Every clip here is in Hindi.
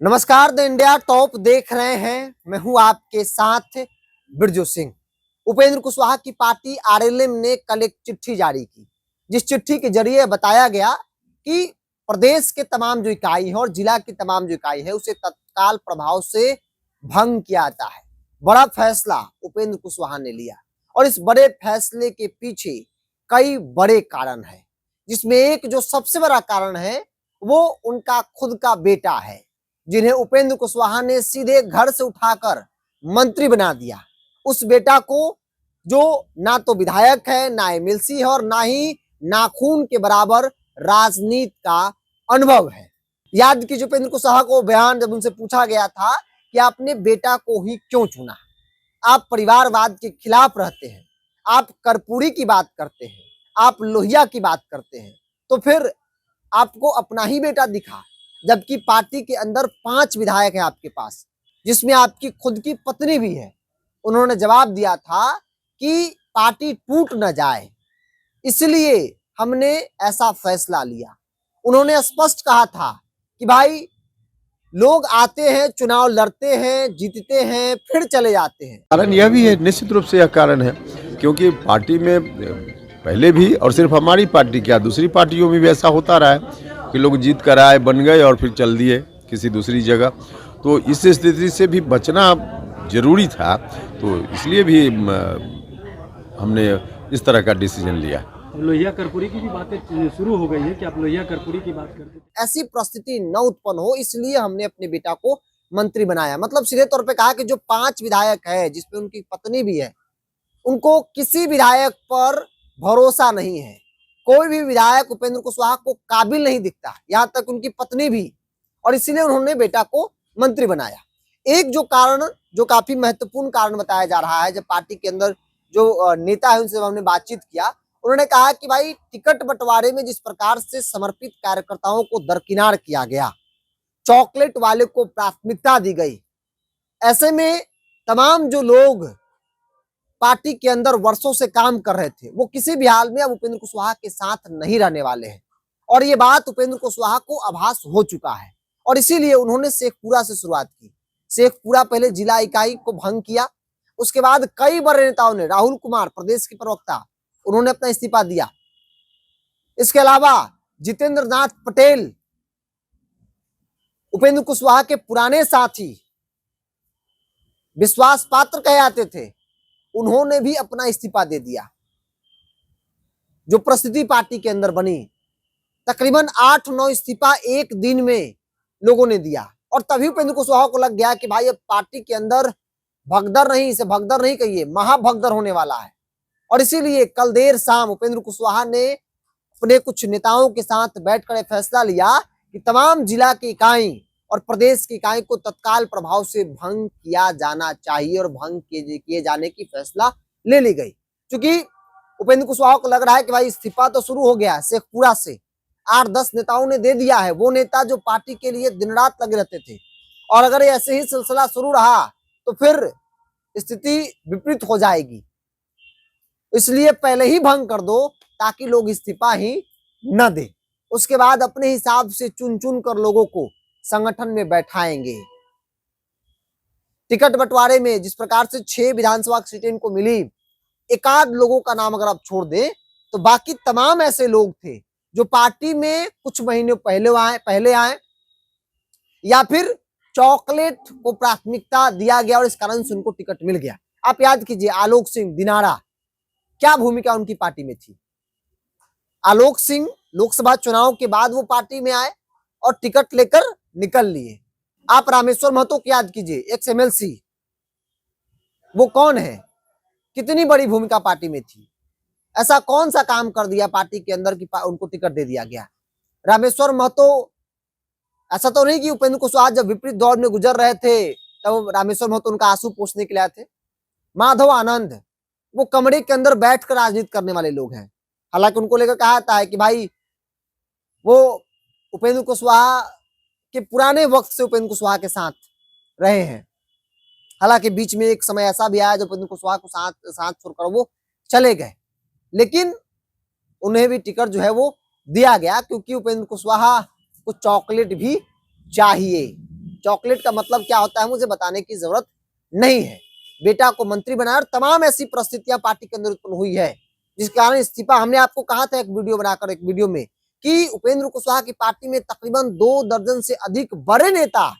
नमस्कार, द इंडिया टॉप देख रहे हैं। मैं हूं आपके साथ बिरजू सिंह। उपेंद्र कुशवाहा की पार्टी आरएलएम ने कल एक चिट्ठी जारी की, जिस चिट्ठी के जरिए बताया गया कि प्रदेश के तमाम जो इकाई है और जिला की तमाम जो इकाई है उसे तत्काल प्रभाव से भंग किया जाता है। बड़ा फैसला उपेंद्र कुशवाहा ने लिया और इस बड़े फैसले के पीछे कई बड़े कारण है, जिसमें एक जो सबसे बड़ा कारण है वो उनका खुद का बेटा है, जिन्हें उपेंद्र कुशवाहा ने सीधे घर से उठाकर मंत्री बना दिया। उस बेटा को जो ना तो विधायक है, ना एमएलसी है और ना ही नाखून के बराबर राजनीति का अनुभव है। याद कीजिए, उपेंद्र कुशवाहा को बयान जब उनसे पूछा गया था कि आपने बेटा को ही क्यों चुना, आप परिवारवाद के खिलाफ रहते हैं, आप कर्पूरी की बात करते हैं, आप लोहिया की बात करते हैं, तो फिर आपको अपना ही बेटा दिखा, जबकि पार्टी के अंदर 5 विधायक हैं आपके पास, जिसमें आपकी खुद की पत्नी भी है। उन्होंने जवाब दिया था कि पार्टी टूट न जाए, इसलिए हमने ऐसा फैसला लिया। उन्होंने स्पष्ट कहा था कि भाई, लोग आते हैं, चुनाव लड़ते हैं, जीतते हैं, फिर चले जाते हैं। कारण यह भी है, निश्चित रूप से यह कारण है, क्योंकि पार्टी में पहले भी और सिर्फ हमारी पार्टी क्या दूसरी पार्टियों में भी ऐसा होता रहा है कि लोग जीत कर आए, बन गए और फिर चल दिए किसी दूसरी जगह। तो इस स्थिति से भी बचना जरूरी था, तो इसलिए भी हमने इस तरह का डिसीजन लिया। लोहिया कर्पूरी की भी बातें शुरू हो गई है कि आप लोहिया कर्पूरी की बात करते थे। ऐसी परिस्थिति न उत्पन्न हो, इसलिए हमने अपने बेटा को मंत्री बनाया। मतलब सीधे तौर पे कहा कि जो 5 विधायक है, जिसमें उनकी पत्नी भी है, उनको किसी विधायक पर भरोसा नहीं है। कोई भी विधायक उपेंद्र कुशवाहा को काबिल नहीं दिखता, यहाँ तक उनकी पत्नी भी, और इसीलिए उन्होंने बेटा को मंत्री बनाया। एक जो कारण, जो काफी महत्वपूर्ण कारण बताया जा रहा है, जब पार्टी के अंदर जो नेता है उनसे हमने बातचीत किया, उन्होंने कहा कि भाई, टिकट बंटवारे में जिस प्रकार से समर्पित कार्यकर्ताओं को दरकिनार किया गया, चॉकलेट वाले को प्राथमिकता दी गई, ऐसे में तमाम जो लोग पार्टी के अंदर वर्षों से काम कर रहे थे, वो किसी भी हाल में अब उपेंद्र कुशवाहा के साथ नहीं रहने वाले हैं। और ये बात उपेंद्र कुशवाहा को आभास हो चुका है, और इसीलिए उन्होंने शेखपुरा से शुरुआत की। शेखपुरा पहले जिला इकाई को भंग किया, उसके बाद कई बड़े नेताओं ने, राहुल कुमार प्रदेश के प्रवक्ता, उन्होंने अपना इस्तीफा दिया। इसके अलावा जितेंद्र नाथ पटेल, उपेंद्र कुशवाहा के पुराने साथी, विश्वास पात्र कहे जाते थे, उन्होंने भी अपना इस्तीफा दे दिया। जो परिस्थिति पार्टी के अंदर बनी, तकरीबन 8-9 इस्तीफा एक दिन में लोगों ने दिया, और तभी उपेंद्र कुशवाहा को लग गया कि भाई, अब पार्टी के अंदर भगदड़ नहीं, इसे भगदड़ नहीं कहिए, महाभगदड़ होने वाला है। और इसीलिए कल देर शाम उपेंद्र कुशवाहा ने अपने कुछ नेताओं के साथ बैठकर फैसला लिया कि तमाम जिला की इकाई और प्रदेश की इकाई को तत्काल प्रभाव से भंग किया जाना चाहिए, और भंग किए जाने की फैसला ले ली गई। क्योंकि उपेंद्र कुशवाहा को लग रहा है कि भाई, इस्तीफा तो शुरू हो गया है, शेखपुरा से 8-10 नेताओं ने दे दिया है, वो नेता जो पार्टी के लिए दिन रात लगे रहते थे, और अगर ऐसे ही सिलसिला शुरू रहा तो फिर स्थिति विपरीत हो जाएगी। इसलिए पहले ही भंग कर दो, ताकि लोग इस्तीफा ही न दे, उसके बाद अपने हिसाब से चुन चुन कर लोगों को संगठन में बैठाएंगे। टिकट बंटवारे में जिस प्रकार से 6 विधानसभा सीटें इनको मिली, एकाध लोगों का नाम अगर आप छोड़ दें, तो बाकी तमाम ऐसे लोग थे जो पार्टी में कुछ महीने पहले आए, या फिर चॉकलेट को प्राथमिकता दिया गया और इस कारण से उनको टिकट मिल गया। आप याद कीजिए, आलोक सिंह दिनारा, क्या भूमिका उनकी पार्टी में थी। आलोक सिंह लोकसभा चुनाव के बाद वो पार्टी में आए और टिकट लेकर निकल लिए। आप रामेश्वर महतो को याद कीजिए, एक्स एमएलसी, वो कौन है, कितनी बड़ी भूमिका पार्टी में थी। ऐसा कौन सा काम कर दिया पार्टी के अंदर कि उनको टिकट दे दिया गया। रामेश्वर महतो, ऐसा तो नहीं कि उपेंद्र कुशवाहा जब विपरीत दौर में गुजर रहे थे तब रामेश्वर महतो उनका आंसू पोंछने के लिए आए थे। माधव आनंद, वो कमरे के अंदर बैठकर राजनीति करने वाले लोग हैं। हालांकि उनको लेकर कहा जाता है कि भाई, वो उपेंद्र कुशवाहा के पुराने वक्त से उपेंद्र कुशवाहा के साथ रहे हैं। हालांकि बीच में एक समय ऐसा भी आया जब उपेंद्र कुशवाहा को साथ छोड़कर वो चले गए, लेकिन उन्हें भी टिकट जो है वो दिया गया, क्योंकि उपेंद्र कुशवाहा को चॉकलेट भी चाहिए। चॉकलेट का मतलब क्या होता है मुझे बताने की जरूरत नहीं है। बेटा को मंत्री बनाया और तमाम ऐसी परिस्थितियां पार्टी के अंदर उत्पन्न हुई है जिस कारण इस्तीफा। हमने आपको कहा था एक वीडियो बनाकर, एक वीडियो में, कि उपेंद्र कुशवाहा की पार्टी में तकरीबन 2 दर्जन से अधिक बड़े नेता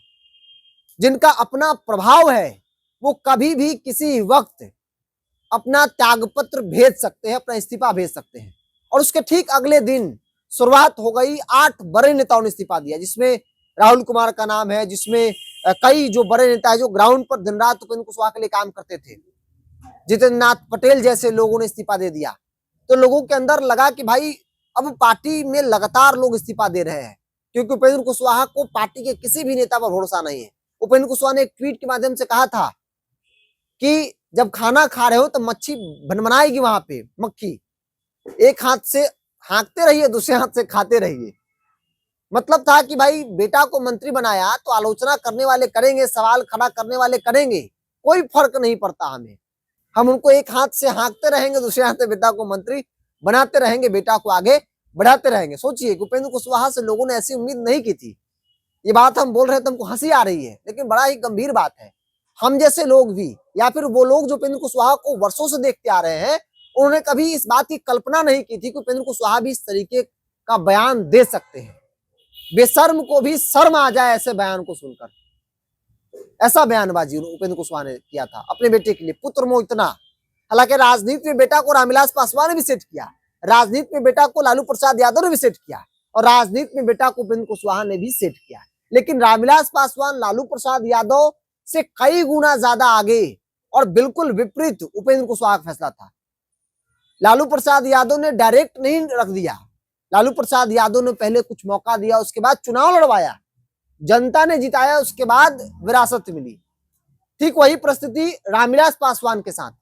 जिनका अपना प्रभाव है, वो कभी भी किसी वक्त अपना त्यागपत्र भेज सकते हैं, अपना इस्तीफा भेज सकते हैं। और उसके ठीक अगले दिन शुरुआत हो गई। 8 बड़े नेताओं ने इस्तीफा दिया, जिसमें राहुल कुमार का नाम है, जिसमें कई जो बड़े नेता है जो ग्राउंड पर दिन रात उपेंद्र कुशवाहा के लिए काम करते थे, जितेंद्र नाथ पटेल जैसे लोगों ने इस्तीफा दे दिया। तो लोगों के अंदर लगा कि भाई अब पार्टी में लगातार लोग इस्तीफा दे रहे हैं, क्योंकि उपेंद्र कुशवाहा को पार्टी के किसी भी नेता पर भरोसा नहीं है। उपेंद्र कुशवाहा ने एक ट्वीट के माध्यम से कहा था कि जब खाना खा रहे हो तो मच्छी भनभनाएगी, वहां पे मक्खी, एक हाथ से हाँकते रहिए, दूसरे हाथ से खाते रहिए। मतलब था कि भाई बेटा को मंत्री बनाया तो आलोचना करने वाले करेंगे, सवाल खड़ा करने वाले करेंगे, कोई फर्क नहीं पड़ता हमें, हम उनको एक हाथ से हाँकते रहेंगे, दूसरे हाथ से बेटा को मंत्री बनाते रहेंगे, बेटा को आगे बढ़ाते रहेंगे। सोचिए, उपेंद्र कुशवाहा से लोगों ने ऐसी उम्मीद नहीं की थी। ये बात हम बोल रहे थे, हमको हंसी आ रही है, लेकिन बड़ा ही गंभीर बात है। हम जैसे लोग भी, या फिर वो लोग जो उपेंद्र कुशवाहा को वर्षों से देखते आ रहे हैं, उन्होंने कभी इस बात की कल्पना नहीं की थी कि उपेंद्र कुशवाहा भी इस तरीके का बयान दे सकते हैं। बेशर्म को भी शर्म आ जाए ऐसे बयान को सुनकर। ऐसा बयानबाजी उपेंद्र कुशवाहा ने किया था अपने बेटे के लिए, पुत्र मोह इतना। हालांकि राजनीति में बेटा को रामविलास पासवान ने भी सेट किया, राजनीति में बेटा को लालू प्रसाद यादव ने भी सेट किया, और राजनीति में बेटा को उपेंद्र कुशवाहा ने भी सेट किया। लेकिन रामविलास पासवान लालू प्रसाद यादव से कई गुना ज्यादा आगे और बिल्कुल विपरीत उपेंद्र कुशवाहा का फैसला था। लालू प्रसाद यादव ने डायरेक्ट नहीं रख दिया, लालू प्रसाद यादव ने पहले कुछ मौका दिया, उसके बाद चुनाव लड़वाया, जनता ने जिताया, उसके बाद विरासत मिली। ठीक वही परिस्थिति रामविलास पासवान के साथ।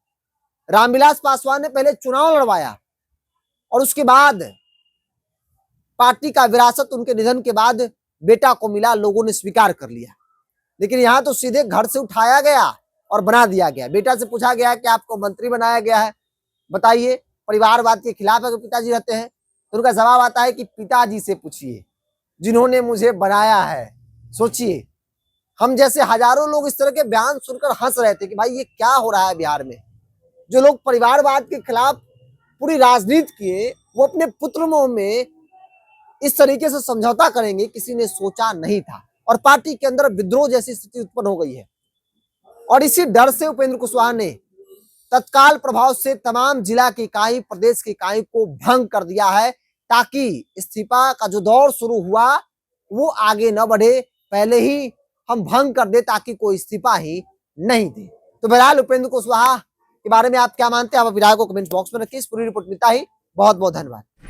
रामविलास पासवान ने पहले चुनाव लड़वाया और उसके बाद पार्टी का विरासत उनके निधन के बाद बेटा को मिला, लोगों ने स्वीकार कर लिया। लेकिन यहां तो सीधे घर से उठाया गया और बना दिया गया। बेटा से पूछा गया कि आपको मंत्री बनाया गया है, बताइए, परिवारवाद के खिलाफ अगर पिताजी रहते हैं, तो उनका जवाब आता है कि पिताजी से पूछिए जिन्होंने मुझे बनाया है। सोचिए, हम जैसे हजारों लोग इस तरह के बयान सुनकर हंस रहे थे कि भाई ये क्या हो रहा है बिहार में। जो लोग परिवारवाद के खिलाफ पूरी राजनीति किए, वो अपने पुत्र मोह में इस तरीके से समझौता करेंगे, किसी ने सोचा नहीं था। और पार्टी के अंदर विद्रोह जैसी स्थिति उत्पन्न हो गई है। और इसी डर से उपेंद्र कुशवाहा ने तत्काल प्रभाव से तमाम जिला की इकाई, प्रदेश की इकाई को भंग कर दिया है, ताकि इस्तीफा का जो दौर शुरू हुआ वो आगे न बढ़े, पहले ही हम भंग कर दे ताकि कोई इस्तीफा ही नहीं दे। तो बहरहाल उपेंद्र कुशवाहा के बारे में आप क्या मानते हैं, आप विधायक को कमेंट बॉक्स में रखिए। इस पूरी रिपोर्ट मिलता ही, बहुत बहुत धन्यवाद।